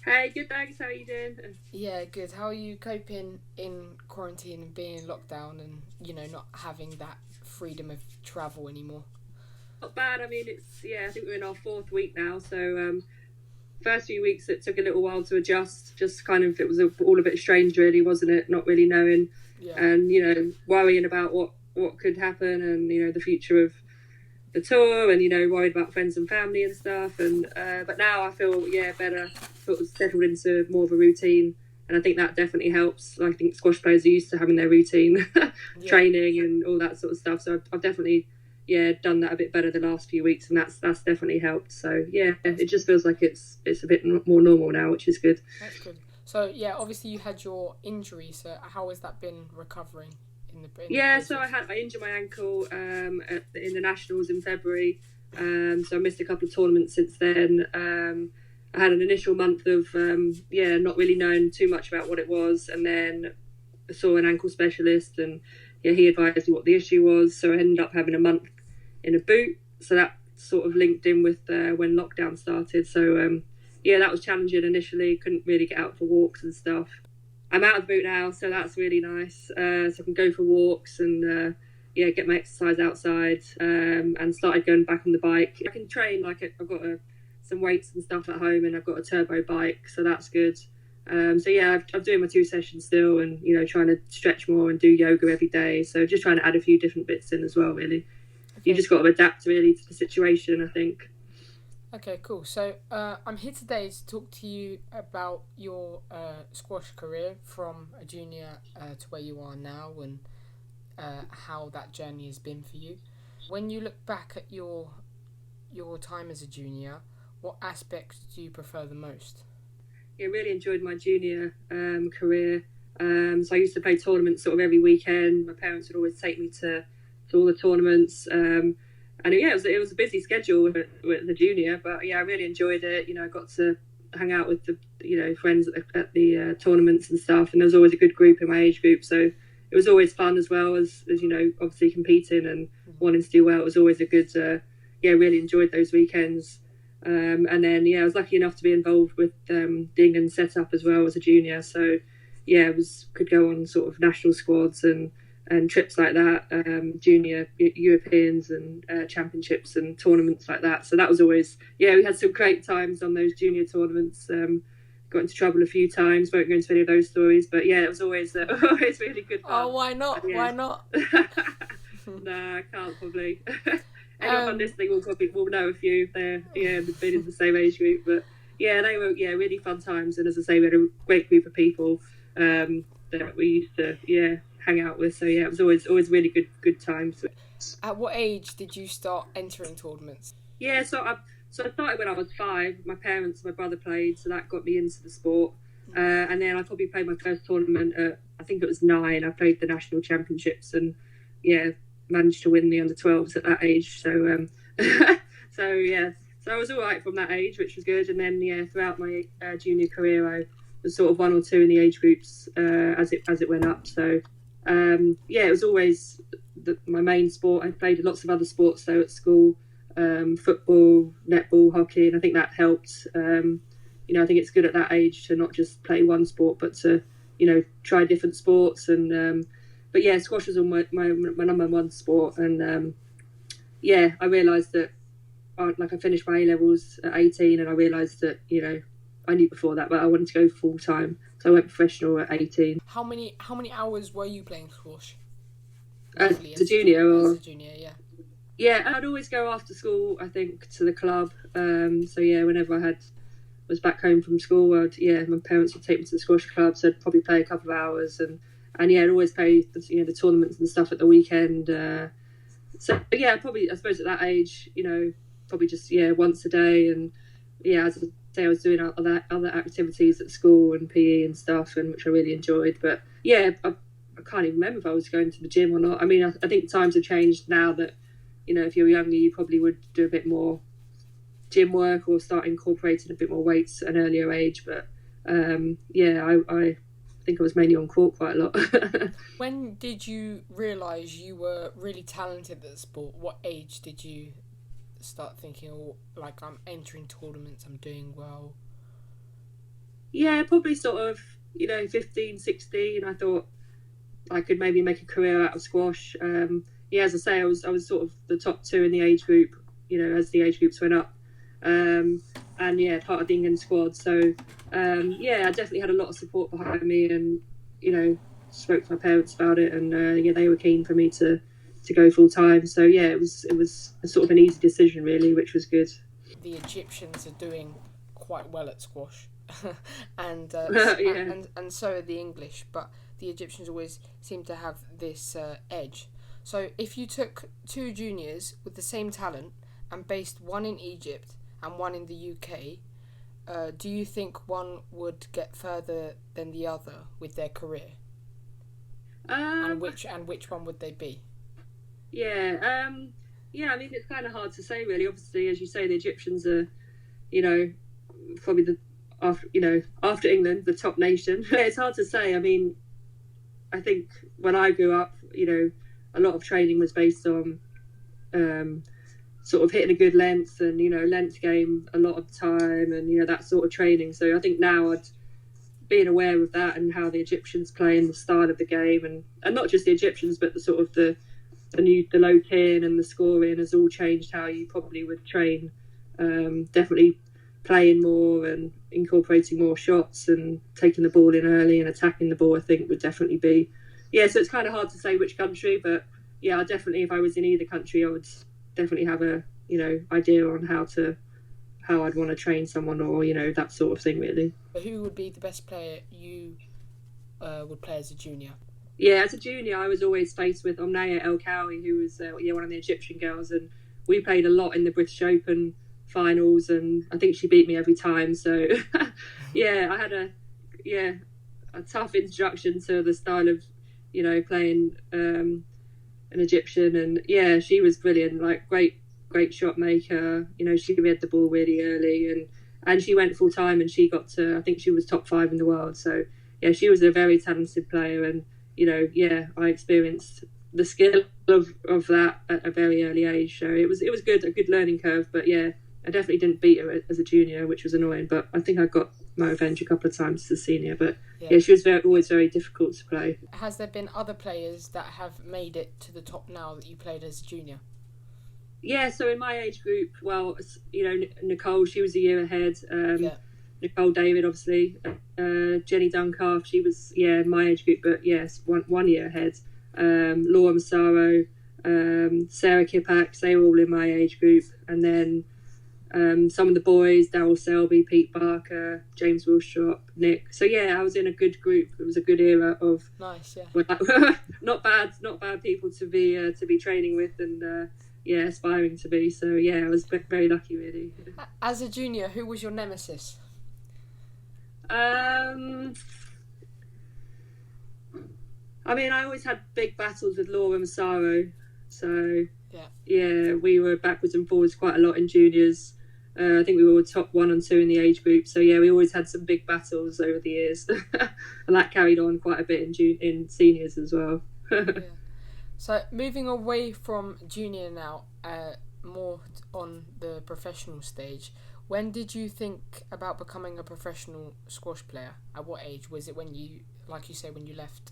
Hey, good, thanks. How are you doing? Yeah, good. How are you coping in quarantine and being in lockdown and, not having that freedom of travel anymore? Not bad. I mean, I think we're in our fourth week now. So, first few weeks it took a little while to adjust. Just kind of, it was all a bit strange, really, wasn't it? Not really knowing Yeah. and worrying about what could happen and the future of the tour and worried about friends and family and stuff. And but now I feel better, sort of settled into more of a routine. And I think that definitely helps. I think squash players are used to having their routine, Yeah. training and all that sort of stuff. So I've definitely, done that a bit better the last few weeks, and that's definitely helped. So it just feels like it's a bit more normal now, which is good. That's good. So, yeah, obviously you had your injury, so how has that been recovering in the So process? I injured my ankle in the nationals in February. So I missed a couple of tournaments since then. I had an initial month of not really knowing too much about what it was, and then I saw an ankle specialist, and he advised me what the issue was. So I ended up having a month in a boot. So that sort of linked in with when lockdown started. So that was challenging initially. Couldn't really get out for walks and stuff. I'm out of the boot now, so that's really nice. So I can go for walks and get my exercise outside. And started going back on the bike. I can train I've got some weights and stuff at home, and I've got a turbo bike, so that's good. I'm doing my 2 sessions still, and trying to stretch more and do yoga every day. So just trying to add a few different bits in as well. Really, you just got to adapt really to the situation, I think. Okay, cool. So I'm here today to talk to you about your squash career from a junior to where you are now, and how that journey has been for you. When you look back at your time as a junior, what aspects do you prefer the most? Really enjoyed my junior career. So I used to play tournaments sort of every weekend. My parents would always take me to all the tournaments. And it was a busy schedule with the junior, but I really enjoyed it. I got to hang out with the friends at the tournaments and stuff, and there was always a good group in my age group. So it was always fun as well as obviously competing and wanting to do well. It was always a good really enjoyed those weekends. And then I was lucky enough to be involved with Dingan setup as well as a junior. So could go on sort of national squads and trips like that, junior Europeans and championships and tournaments like that. So that was always we had some great times on those junior tournaments. Got into trouble a few times. Won't go into any of those stories, but it was always always really good fun. Oh, why not? Why not? Nah, I can't probably. Anyone listening will know a few. They're they've been in the same age group, but they were really fun times. And as I say, we had a great group of people that we used to hang out with. So it was always really good times. At what age did you start entering tournaments? So I started when I was 5. My brother played, so that got me into the sport. And then I probably played my first tournament at, I think it was 9. I played the national championships and managed to win the under 12s at that age. So so I was all right from that age, which was good. And then throughout my junior career, I was sort of 1 or 2 in the age groups as it went up. So it was always my main sport. I played lots of other sports though at school, football, netball, hockey, and I think that helped. I think it's good at that age to not just play one sport, but to try different sports. And squash was my number one sport. And I realised that I finished my A levels at 18, and I realised that I knew before that, but I wanted to go full time, so I went professional at 18. How many hours were you playing squash? As a junior, As a junior, yeah. Yeah, I'd always go after school, I think, to the club. Whenever I was back home from school, my parents would take me to the squash club, so I'd probably play a couple of hours, and I'd always play the tournaments and stuff at the weekend. Probably, I suppose at that age, probably just once a day, and as I say, I was doing other activities at school and PE and stuff, and which I really enjoyed. But I can't even remember if I was going to the gym or not. I mean, I think times have changed now that if you're younger, you probably would do a bit more gym work or start incorporating a bit more weights at an earlier age. But I think I was mainly on court quite a lot. When did you realise you were really talented at the sport? What age did you start thinking, I'm entering tournaments, I'm doing well? Yeah, probably sort of, 15, 16. I thought I could maybe make a career out of squash. Yeah, as I say, I was sort of the top two in the age group, as the age groups went up. And yeah, part of the England squad. So yeah, I definitely had a lot of support behind me, and spoke to my parents about it, and yeah, they were keen for me to go full time. So yeah, it was a sort of an easy decision really, which was good. The Egyptians are doing quite well at squash, and Yeah. and so are the English, but the Egyptians always seem to have this edge. So if you took two juniors with the same talent and based one in Egypt and one in the UK, do you think one would get further than the other with their career? And which one would they be? Yeah, yeah. I mean, it's kind of hard to say, really. Obviously, as you say, the Egyptians are, you know, probably after England, the top nation. It's hard to say. I mean, I think when I grew up, a lot of training was based on sort of hitting a good length, and length game a lot of the time, and that sort of training. So I think now being aware of that and how the Egyptians play and the style of the game, and not just the Egyptians, but the sort of the low tin and the scoring has all changed how you probably would train. Definitely playing more and incorporating more shots and taking the ball in early and attacking the ball, I think would definitely be. Yeah, so it's kind of hard to say which country, but yeah, I definitely, if I was in either country, I would definitely have a idea on how I'd want to train someone, or that sort of thing really. Who would be the best player you would play as a junior? Yeah, as a junior, I was always faced with Omnaya El Kawi, who was one of the Egyptian girls, and we played a lot in the British Open finals, and I think she beat me every time. So yeah, I had a tough introduction to the style of playing an Egyptian, and yeah, she was brilliant, like great shot maker. She read the ball really early, and she went full time, and she got to, I think she was top 5 in the world. So yeah, she was a very talented player, and yeah, I experienced the skill of that at a very early age. So it was good, a good learning curve. But yeah, I definitely didn't beat her as a junior, which was annoying. But I think I got my revenge a couple of times as a senior. But yeah, she was always very difficult to play. Has there been other players that have made it to the top now that you played as a junior? Yeah, so in my age group, well, Nicole, she was a year ahead. Nicole David, obviously. Jenny Duncalf, she was, my age group, but yes, one year ahead. Laura Massaro, Sarah Kipax, they were all in my age group. And then some of the boys, Darryl Selby, Pete Barker, James Wilstrop, Nick. So yeah, I was in a good group. It was a good era of nice, not bad people to be training with, and aspiring to be. So yeah, I was very lucky, really. As a junior, who was your nemesis? I mean, I always had big battles with Laura Massaro. So yeah, we were backwards and forwards quite a lot in juniors. I think we were top 1 and 2 in the age group. So yeah, we always had some big battles over the years, and that carried on quite a bit in seniors as well. Yeah. So moving away from junior now, more on the professional stage. When did you think about becoming a professional squash player? At what age? Was it when you, like you say, when you left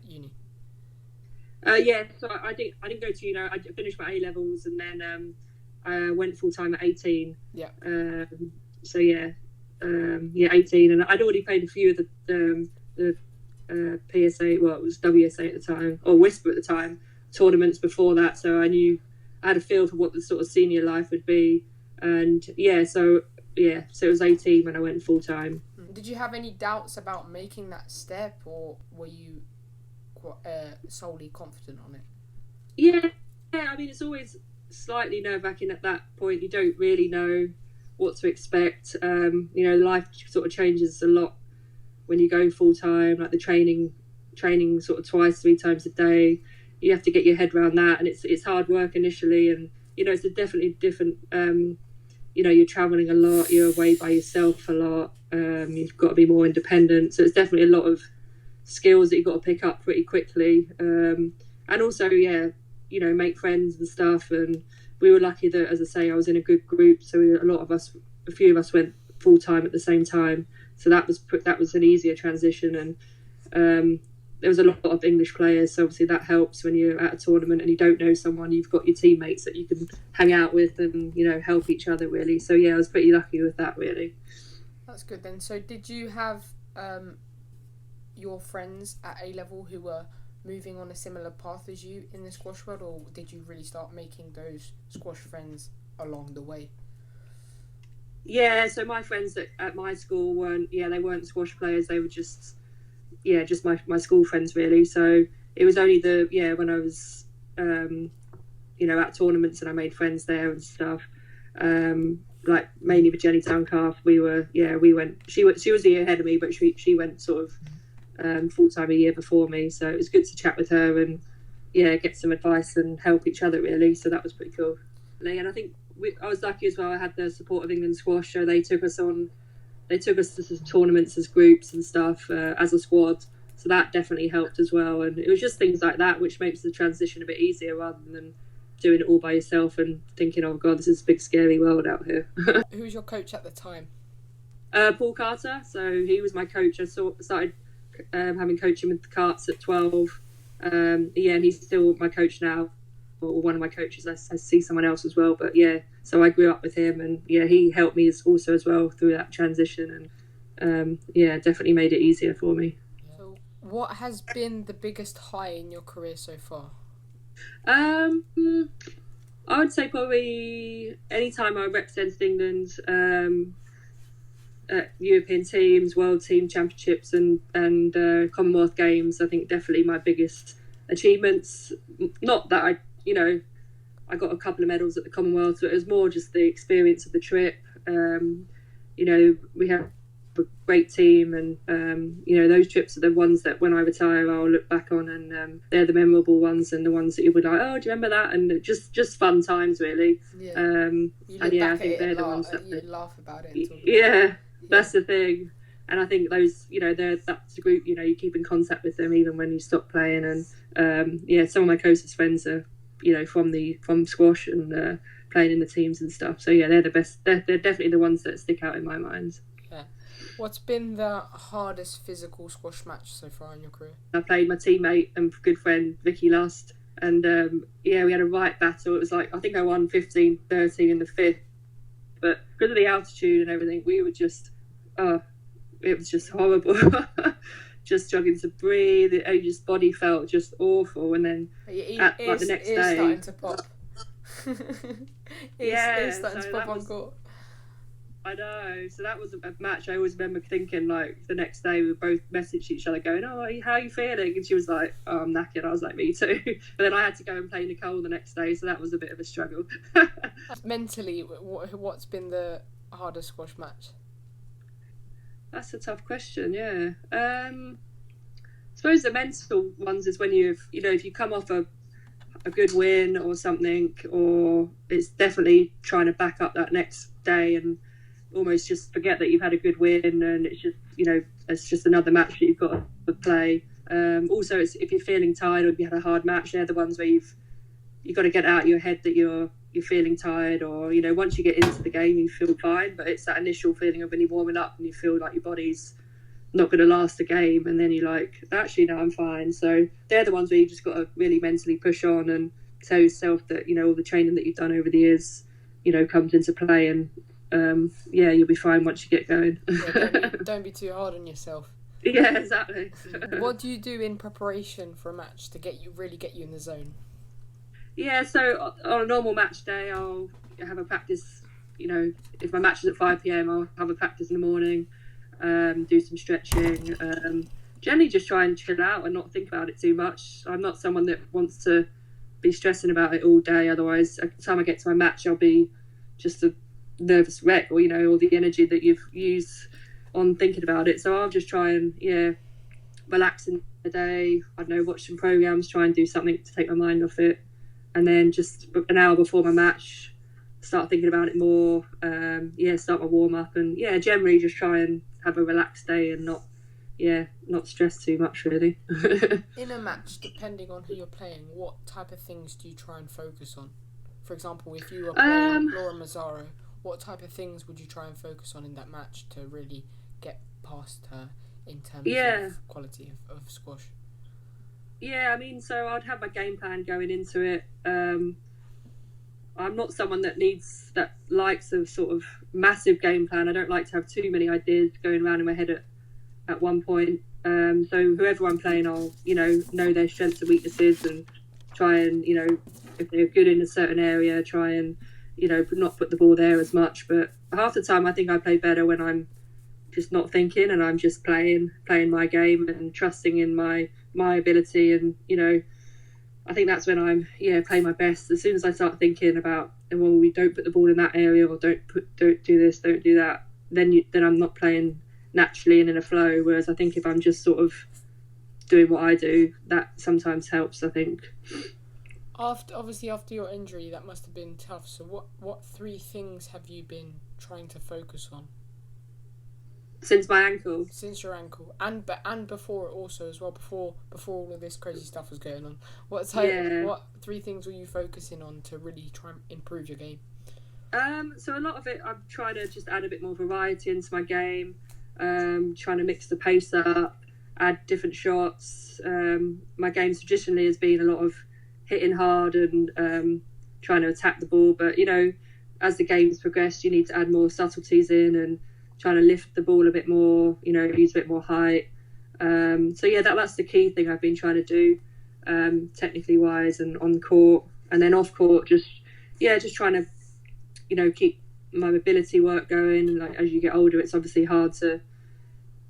uni? Yeah, so I didn't go to uni. I finished my A levels, and then I went full time at 18. Yeah. So yeah, 18, and I'd already played a few of the PSA, well, it was WSA at the time, or Whisper at the time, tournaments before that. So I had a feel for what the sort of senior life would be. And so it was 18 when I went full time. Did you have any doubts about making that step, or were you solely confident on it? Yeah, I mean, it's always slightly nerve-wracking at that point. You don't really know what to expect. Life sort of changes a lot when you go full time. Like the training sort of 2-3 times a day. You have to get your head around that, and it's hard work initially, and it's definitely different. You're traveling a lot, you're away by yourself a lot, you've got to be more independent, so it's definitely a lot of skills that you've got to pick up pretty quickly, and also make friends and stuff. And we were lucky that, as I say, I was in a good group, so a few of us went full time at the same time, so that was an easier transition. And there was a lot of English players, so obviously that helps when you're at a tournament and you don't know someone. You've got your teammates that you can hang out with and, you know, help each other really. So yeah, I was pretty lucky with that really. That's good then. So did you have your friends at A level who were moving on a similar path as you in the squash world, or did you really start making those squash friends along the way? Yeah, so my friends at my school they weren't squash players. They were just my school friends really. So it was only when I was at tournaments and I made friends there and stuff. Like mainly with Jenny Towncalf, we went. She was a year ahead of me, but she went sort of full time a year before me. So it was good to chat with her and get some advice and help each other really. So that was pretty cool. And I think I was lucky as well. I had the support of England Squash, so they took us to some tournaments as groups and stuff, as a squad. So that definitely helped as well. And it was just things like that which makes the transition a bit easier rather than doing it all by yourself and thinking, oh God, this is a big scary world out here. Who was your coach at the time? Paul Carter. So he was my coach. I started having coaching with the Carts at 12. And he's still my coach now, or one of my coaches. I see someone else as well, but so I grew up with him, and he helped me as well through that transition, and definitely made it easier for me. So what has been the biggest high in your career so far? I would say probably any time I represented England at European teams, World Team Championships and Commonwealth Games. I think definitely my biggest achievements. Not that I got a couple of medals at the Commonwealth, but it was more just the experience of the trip. We have a great team, and those trips are the ones that when I retire I'll look back on, and they're the memorable ones and the ones that you'll be like, oh, do you remember that? And just fun times really. I think they're the ones that you laugh about it. That's the thing. And I think those, that's the group, you keep in contact with them even when you stop playing. And some of my closest friends are from squash and playing in the teams and stuff. So they're the best. They're definitely the ones that stick out in my mind. Yeah. What's been the hardest physical squash match so far in your career? I played my teammate and good friend Vicky Lust, and we had a right battle. It was like I think I won 15-13 in the fifth, but because of the altitude and everything, we were just it was just horrible. Just struggling to breathe. His body felt just awful. And then the next day, starting to pop. It's starting to pop on court. I know. So that was a match I always remember thinking, like, the next day we both messaged each other going, oh, how are you feeling? And she was like, oh, I'm knackered. I was like, me too. But then I had to go and play Nicole the next day, so that was a bit of a struggle. Mentally, what's been the hardest squash match? That's a tough question, I suppose the mental ones is when if you come off a good win or something, or it's definitely trying to back up that next day and almost just forget that you've had a good win, and it's just it's just another match that you've got to play. Also, it's if you're feeling tired or if you had a hard match, they're the ones where you've got to get out of your head that you're feeling tired, or once you get into the game you feel fine, but it's that initial feeling of when you're warming up and you feel like your body's not going to last the game, and then you're like, actually no, I'm fine. So they're the ones where you just got to really mentally push on and tell yourself that all the training that you've done over the years comes into play, and you'll be fine once you get going. Don't be too hard on yourself. Yeah, exactly. What do you do in preparation for a match to really get you in the zone? Yeah, so on a normal match day, I'll have a practice. If my match is at 5 p.m, I'll have a practice in the morning, do some stretching. Generally, just try and chill out and not think about it too much. I'm not someone that wants to be stressing about it all day. Otherwise, by the time I get to my match, I'll be just a nervous wreck, or all the energy that you've used on thinking about it. So I'll just try and relax in the day. I don't know, watch some programs, try and do something to take my mind off it. And then just an hour before my match, start thinking about it more. Start my warm up, and generally just try and have a relaxed day and not stress too much really. In a match, depending on who you're playing, what type of things do you try and focus on? For example, if you were playing Laura Mazzaro, what type of things would you try and focus on in that match to really get past her in terms of quality of squash? Yeah, I mean, so I'd have my game plan going into it. I'm not someone that likes a sort of massive game plan. I don't like to have too many ideas going around in my head at one point. So whoever I'm playing, I'll, know their strengths and weaknesses and try and, if they're good in a certain area, try and, not put the ball there as much. But half the time I think I play better when I'm just not thinking and I'm just playing my game and trusting in my ability. And, I think that's when I'm playing my best. As soon as I start thinking about, well, we don't put the ball in that area, or don't do this, don't do that, then I'm not playing naturally and in a flow. Whereas I think if I'm just sort of doing what I do, that sometimes helps, I think. After your injury, that must have been tough. So what 3 things have you been trying to focus on? Since my ankle? Since your ankle. And before it also as well, before all of this crazy stuff was going on. What 3 things were you focusing on to really try and improve your game? So a lot of it, I'm trying to just add a bit more variety into my game, trying to mix the pace up, add different shots. My game traditionally has been a lot of hitting hard and trying to attack the ball, but as the game's progressed, you need to add more subtleties in and trying to lift the ball a bit more, use a bit more height. So yeah, that's the key thing I've been trying to do, technically wise and on court, and then off court, just trying to, keep my mobility work going. And like as you get older, it's obviously hard to,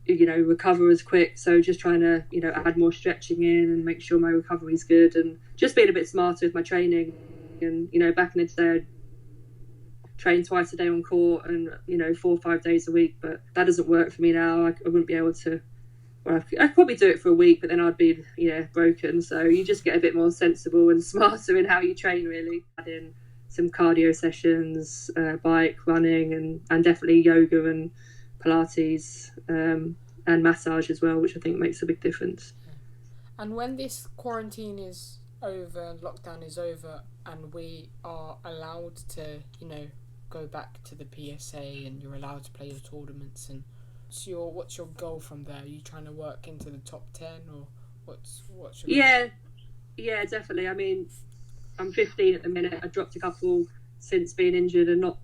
recover as quick. So just trying to, add more stretching in and make sure my recovery is good, and just being a bit smarter with my training. And back in the day, I'd train twice a day on court and 4 or 5 days a week, but that doesn't work for me now. I wouldn't be able to. Well, I'd probably do it for a week, but then I'd be broken. So you just get a bit more sensible and smarter in how you train, really. Add in some cardio sessions, bike, running, and definitely yoga and Pilates, and massage as well, which I think makes a big difference. And when this quarantine is over, lockdown is over, and we are allowed to, go back to the PSA and you're allowed to play your tournaments, and what's your goal from there? Are you trying to work into the top 10, or what's your goal? Yeah, definitely. I mean, I'm 15 at the minute. I dropped a couple since being injured and not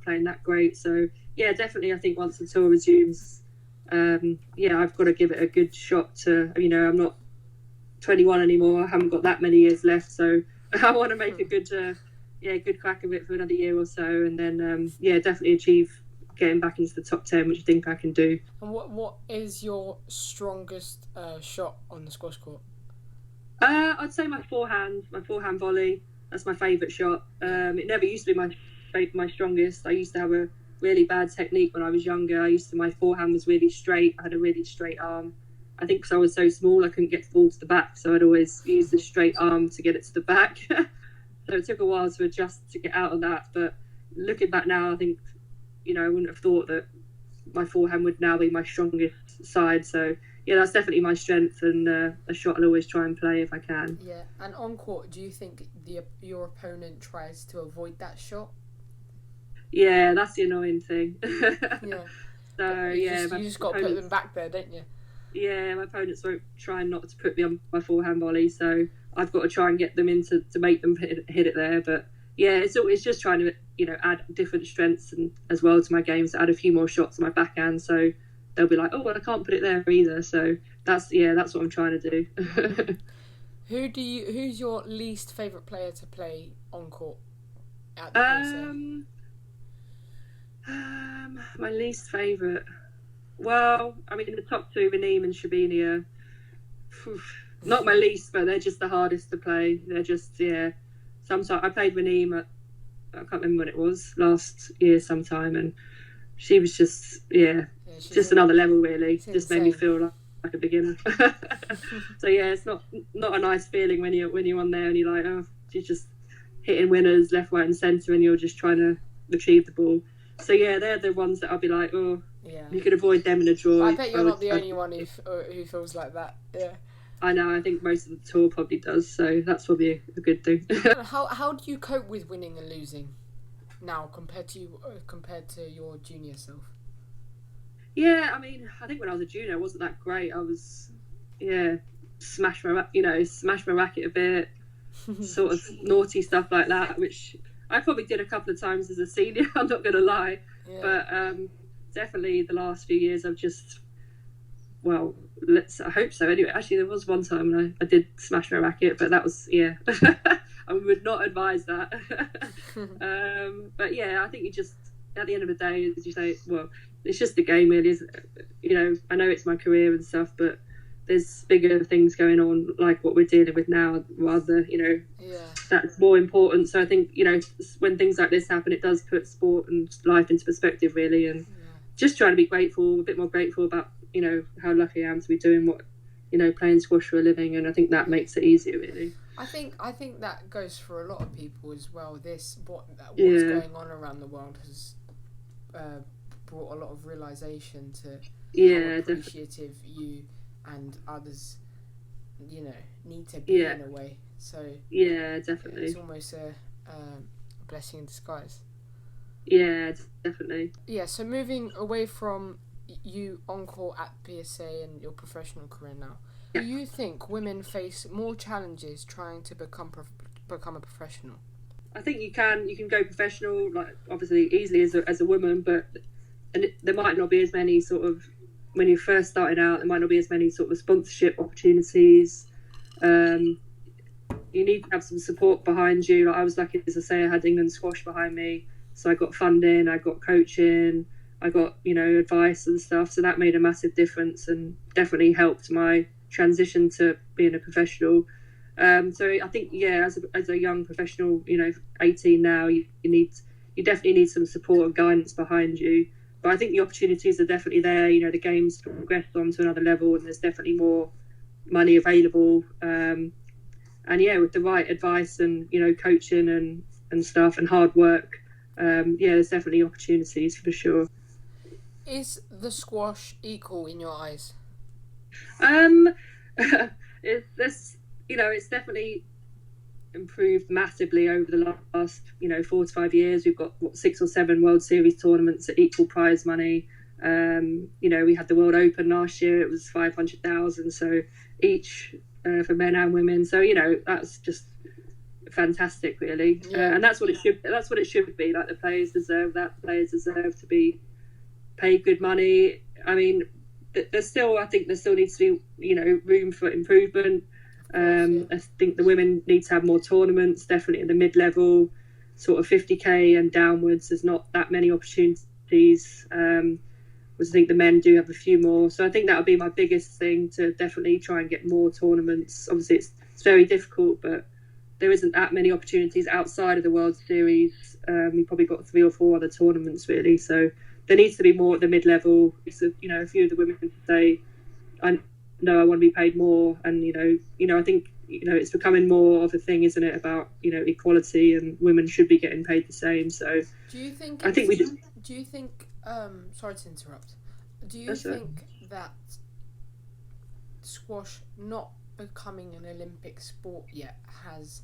playing that great. So yeah, definitely. I think once the tour resumes, I've got to give it a good shot to. I'm not 21 anymore. I haven't got that many years left, so I want to make a good crack of it for another year or so, and then definitely achieve getting back into the top 10, which I think I can do. And what is your strongest shot on the squash court? I'd say my forehand volley. That's my favourite shot. It never used to be my strongest. I used to have a really bad technique when I was younger. My forehand was really straight. I had a really straight arm. I think because I was so small, I couldn't get the ball to the back, so I'd always use the straight arm to get it to the back. So it took a while to adjust to get out of that. But looking back now, I think, I wouldn't have thought that my forehand would now be my strongest side. So yeah, that's definitely my strength, and a shot I'll always try and play if I can. Yeah, and on court, do you think your opponent tries to avoid that shot? Yeah, that's the annoying thing. Yeah. So you just got to put them back there, don't you? Yeah, my opponents won't try not to put me on my forehand volley, so I've got to try and get them to make them hit it there. But yeah, it's just trying to add different strengths and as well to my games, to add a few more shots on my backhand, so they'll be like, oh well, I can't put it there either. So that's what I'm trying to do. Who's your least favourite player to play on court at the PSA? My least favourite. Well, I mean, the top 2, Raneem and Shabini, are not my least, but they're just the hardest to play. They're just, Sometimes I played Raneem I can't remember when it was, last year sometime, and she was just, just another level, really. Just made me feel like a beginner. So yeah, it's not a nice feeling when you're on there and you're like, oh, you're just hitting winners left, right, and centre, and you're just trying to retrieve the ball. So yeah, they're the ones that I'll be like, oh, you could avoid them in a draw. I bet you're not the only one who feels like that. Yeah. I know. I think most of the tour probably does. So that's probably a good thing. How do you cope with winning and losing now compared to your junior self? Yeah, I mean, I think when I was a junior, I wasn't that great. I was, yeah, smash my racket a bit, sort of naughty stuff like that, which I probably did a couple of times as a senior. I'm not going to lie, but definitely the last few years I've just, well, I hope so. Anyway, actually, there was one time when I did smash my racket, but that was I would not advise that. But yeah, I think you just at the end of the day, as you say, well, it's just a game, really. I know it's my career and stuff, but there's bigger things going on, like what we're dealing with now, rather, that's more important. So I think, when things like this happen, it does put sport and life into perspective, really, and just trying to be grateful, a bit more grateful about, how lucky I am to be doing what, playing squash for a living, and I think that makes it easier, really. I think that goes for a lot of people as well. What's going on around the world has brought a lot of realization to how appreciative you and others, need to be in a way. So definitely, it's almost a blessing in disguise. Yeah, definitely. Yeah. So moving away from you on court at PSA and your professional career now, do you think women face more challenges trying to become a professional? I think you can go professional, like obviously easily as a woman, but there might not be as many sort of, when you're first starting out, there might not be as many sort of sponsorship opportunities. You need to have some support behind you. Like I was lucky, as I say, I had England squash behind me, so I got funding, I got coaching, I got advice and stuff. So that made a massive difference and definitely helped my transition to being a professional. So I think as a young professional, 18 now, you definitely need some support and guidance behind you. But I think the opportunities are definitely there. The game's progressed on to another level, and there's definitely more money available. And with the right advice and coaching and stuff and hard work, there's definitely opportunities for sure. Is the squash equal in your eyes? It's definitely improved massively over the last 4 to 5 years. We've got 6 or 7 World Series tournaments at equal prize money. We had the World Open last year. It was 500,000, so each for men and women. So that's just fantastic, really. And that's what it should be. Like the players deserve that. The players deserve to be paid good money. I mean, I think there still needs to be room for improvement. I think the women need to have more tournaments, definitely at the mid-level, sort of 50k and downwards. There's not that many opportunities. Whereas I think the men do have a few more. So I think that would be my biggest thing, to definitely try and get more tournaments. Obviously, it's very difficult, but there isn't that many opportunities outside of the World Series. We've probably got 3 or 4 other tournaments, really. So there needs to be more at the mid-level. So, a few of the women say, I want to be paid more, and I think it's becoming more of a thing, isn't it, about equality, and women should be getting paid the same. So do you think sorry to interrupt, do you think that squash not becoming an Olympic sport yet has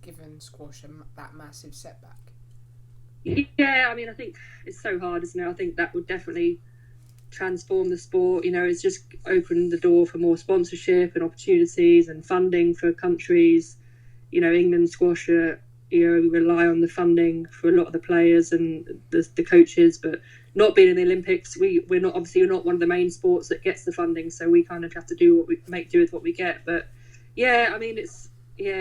given squash that massive setback? Yeah, I mean, I think it's so hard, isn't it? I think that would definitely transform the sport. It's just opened the door for more sponsorship and opportunities and funding for countries. England squash, we rely on the funding for a lot of the players and the coaches, but not being in the Olympics, we're not one of the main sports that gets the funding, so we kind of have to do make do with what we get. But I mean,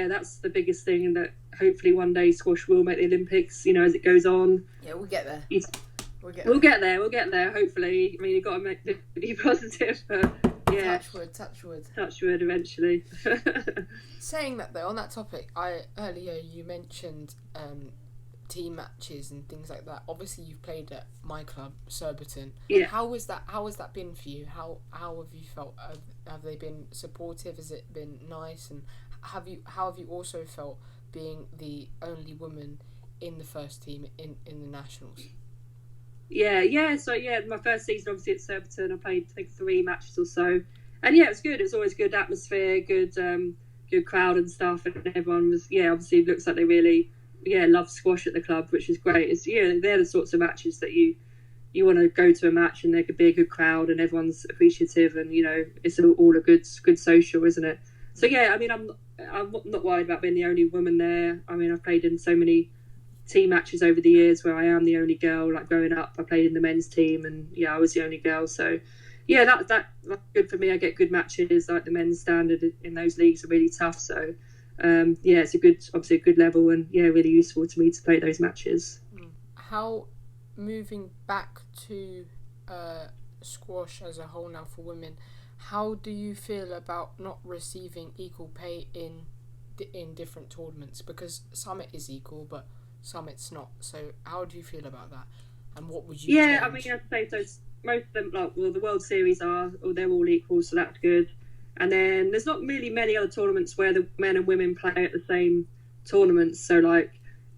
that's the biggest thing, and that hopefully one day squash will make the Olympics, as it goes on. Yeah, we'll get there. We'll get there, hopefully. I mean, you've got to be positive, but yeah. Touch wood eventually. Saying that though, on that topic, earlier you mentioned team matches and things like that. Obviously you've played at my club, Surbiton. Yeah. How has that been for you? How have you felt? Have they been supportive? Has it been nice? And how have you also felt being the only woman in the first team in the nationals? Yeah. So my first season obviously at Surbiton, I played I think 3 matches or so, and it was good. It was always good atmosphere, good crowd and stuff, and everyone was obviously it looks like they really love squash at the club, which is great. It's they're the sorts of matches that you you want to go to a match and there could be a good crowd and everyone's appreciative, and it's all a good social, isn't it? So yeah, I mean, I'm not worried about being the only woman there. I mean, I've played in so many team matches over the years where I am the only girl. Like growing up, I played in the men's team, and I was the only girl. So yeah, that's good for me. I get good matches. Like the men's standard in those leagues are really tough. So it's obviously a good level, and really useful to me to play those matches. How, moving back to squash as a whole now for women, how do you feel about not receiving equal pay in different tournaments? Because some it is equal, but some it's not. So how do you feel about that? And what would you change? I mean, I'd say those, most of them, the World Series they're all equal, so that's good. And then there's not really many other tournaments where the men and women play at the same tournaments. So like,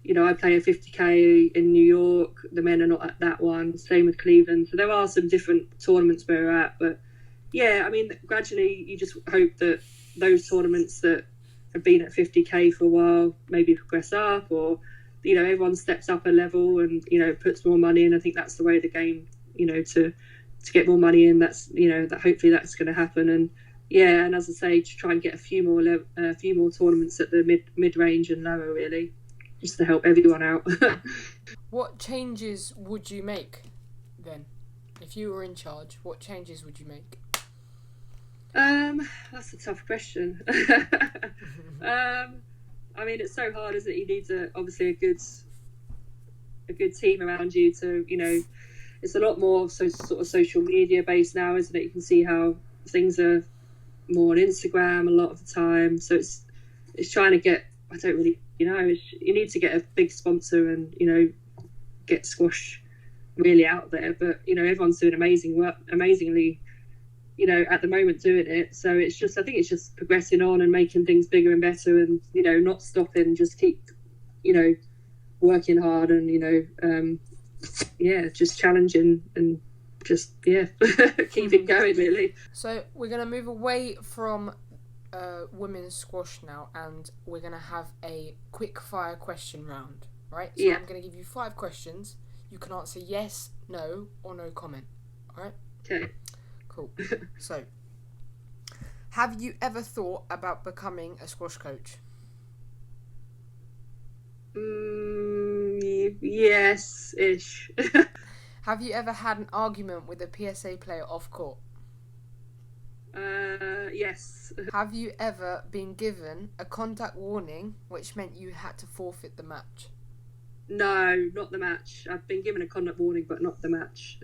I play a 50k in New York, the men are not at that one, same with Cleveland. So there are some different tournaments where we're at, but I mean, gradually you just hope that those tournaments that have been at 50k for a while maybe progress up, or everyone steps up a level and puts more money in. I think that's the way of the game, to get more money in. That's that hopefully that's going to happen. And and as I say, to try and get a few more tournaments at the mid range and lower, really, just to help everyone out. What changes would you make then, if you were in charge? What changes would you make? That's a tough question. I mean, it's so hard, isn't it? You need obviously a good team around you to, it's a lot more sort of social media based now, isn't it? You can see how things are more on Instagram a lot of the time. So it's trying to get, I don't really, you need to get a big sponsor and, get squash really out there. But, everyone's doing amazingly, at the moment doing it. So it's just, I think it's just progressing on and making things bigger and better, and, not stopping, just keep, working hard and, just challenging and just, keep it going, really. So we're going to move away from women's squash now, and we're going to have a quick fire question round, right? So I'm going to give you 5 questions. You can answer yes, no, or no comment, all right? Okay. Cool. So, have you ever thought about becoming a squash coach? Yes-ish. Have you ever had an argument with a PSA player off court? Yes. Have you ever been given a contact warning which meant you had to forfeit the match? No, not the match. I've been given a contact warning, but not the match.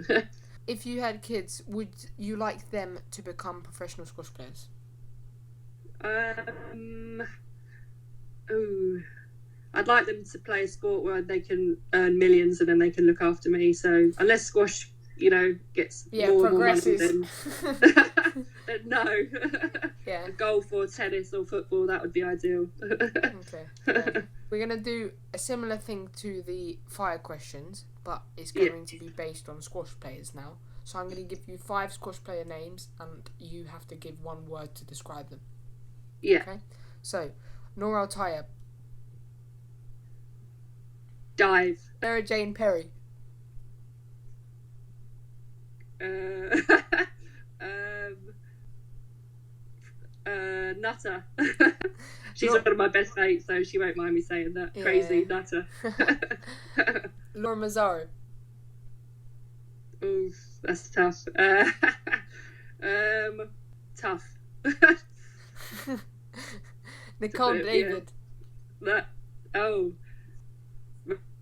If you had kids, would you like them to become professional squash players? I'd like them to play a sport where they can earn millions and then they can look after me. So unless squash, gets more progresses. and more money, then no. Yeah. Golf or tennis or football, that would be ideal. Okay. Yeah. We're going to do a similar thing to the fire questions, but it's going to be based on squash players now. So I'm going to give you 5 squash player names, and you have to give one word to describe them. Yeah. Okay. So, Nora Altaya. Dive. Sarah Jane Perry. Nutter. She's one of my best mates, so she won't mind me saying that. Yeah. Crazy nutter. Laura Mazzaro. Ooh, that's tough. Tough. Nicole David. Yeah.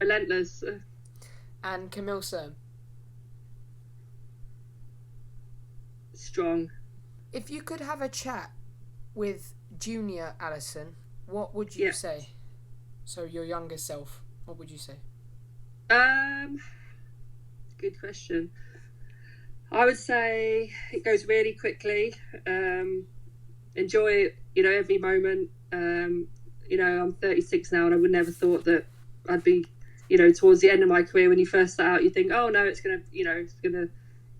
Relentless. And Camille Serm. Strong. If you could have a chat with junior Alison, what would you say? So your younger self, what would you say? Good question. I would say it goes really quickly. Enjoy, every moment. I'm 36 now, and I would never thought that I'd be, towards the end of my career. When you first start out, you think, oh no, you're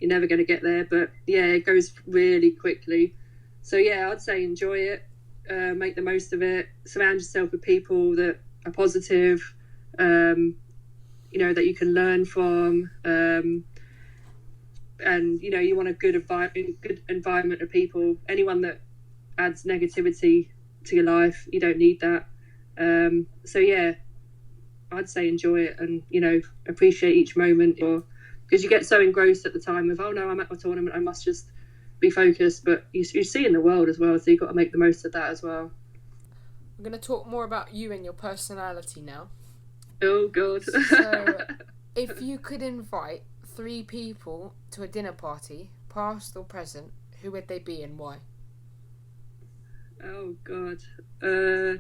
never going to get there. But yeah, it goes really quickly. So yeah, I'd say enjoy it, make the most of it, surround yourself with people that are positive, that you can learn from. and you want a good environment of people. Anyone that adds negativity to your life, you don't need that. So yeah, I'd say enjoy it and appreciate each moment, because you get so engrossed at the time of, oh no, I'm at my tournament, I must just be focused. But you see in the world as well, so you've got to make the most of that as well. I'm going to talk more about you and your personality now. Oh god. So if you could invite 3 people to a dinner party, past or present, who would they be and why? Oh god.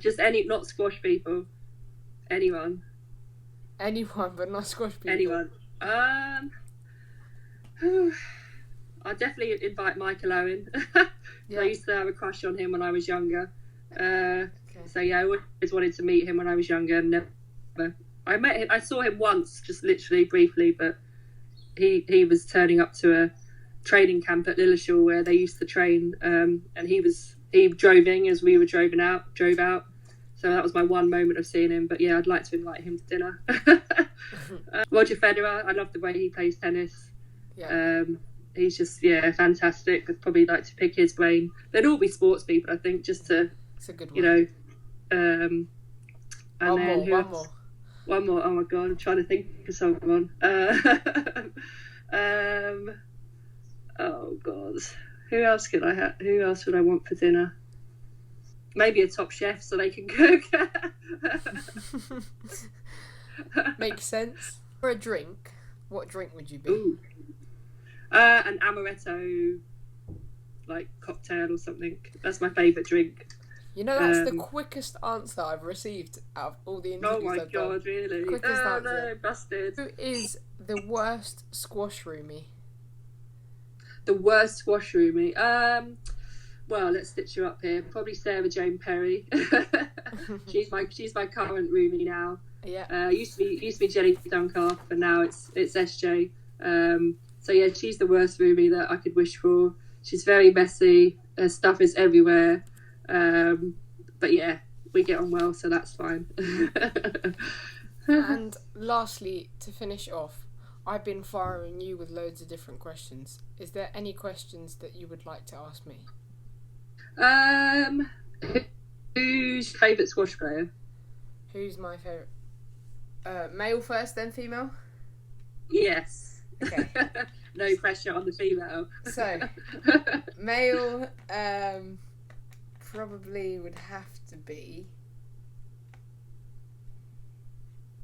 Just not squash people. Anyone, but not squash people. Anyone. I'd definitely invite Michael Owen. Yeah. I used to have a crush on him when I was younger. So yeah, I always wanted to meet him when I was younger. And never. I saw him once, just literally briefly, but he was turning up to a training camp at Lilleshall where they used to train, and he drove in as we were drove out. So that was my one moment of seeing him. But yeah, I'd like to invite him to dinner. Roger Federer, I love the way he plays tennis. Yeah. He's just fantastic. I'd probably like to pick his brain. They'd all be sports people, I think, just to it's a good one. And one more. Oh my god, I'm trying to think of someone. Oh god, who else would I want for dinner? Maybe a top chef so they can cook. Makes sense. For a drink, what drink would you be? Ooh. An amaretto, like cocktail or something. That's my favourite drink. That's the quickest answer I've received out of all the interviews I've done. Oh my god, really? Quickest answer. No, busted. Who is the worst squash roomie? The worst squash roomie? Well, let's stitch you up here. Probably Sarah Jane Perry. she's my current roomie now. Yeah. Used to be Jenny Duncalf, and now it's SJ. So yeah, she's the worst roomie that I could wish for. She's very messy. Her stuff is everywhere. But yeah, we get on well, so that's fine. And lastly, to finish off, I've been firing you with loads of different questions. Is there any questions that you would like to ask me? Who's your favourite squash player? Who's my favourite? Male first, then female? Yes. Okay. No pressure on the female. So, male probably would have to be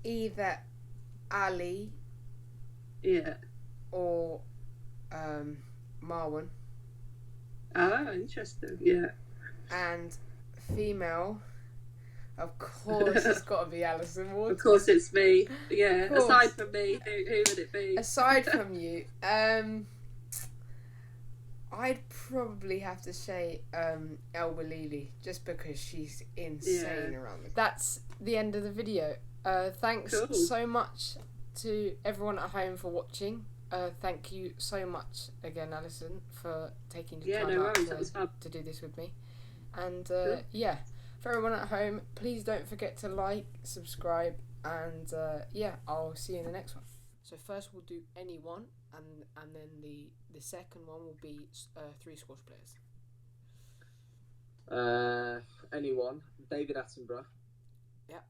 either Ali. Yeah. Or Marwan. Oh, interesting. Yeah. And female, of course, it's got to be Alison Waters. Of course, it's me. Yeah. Aside from me, who would it be? Aside from you, I'd probably have to say El Walili, just because she's insane around the. That's the end of the video. Thanks so much to everyone at home for watching. Thank you so much again, Alison, for taking the time out to do this with me. And for everyone at home, please don't forget to like, subscribe, and I'll see you in the next one. So first we'll do anyone, and then the second one will be 3 squash players. Anyone. David Attenborough. Yeah.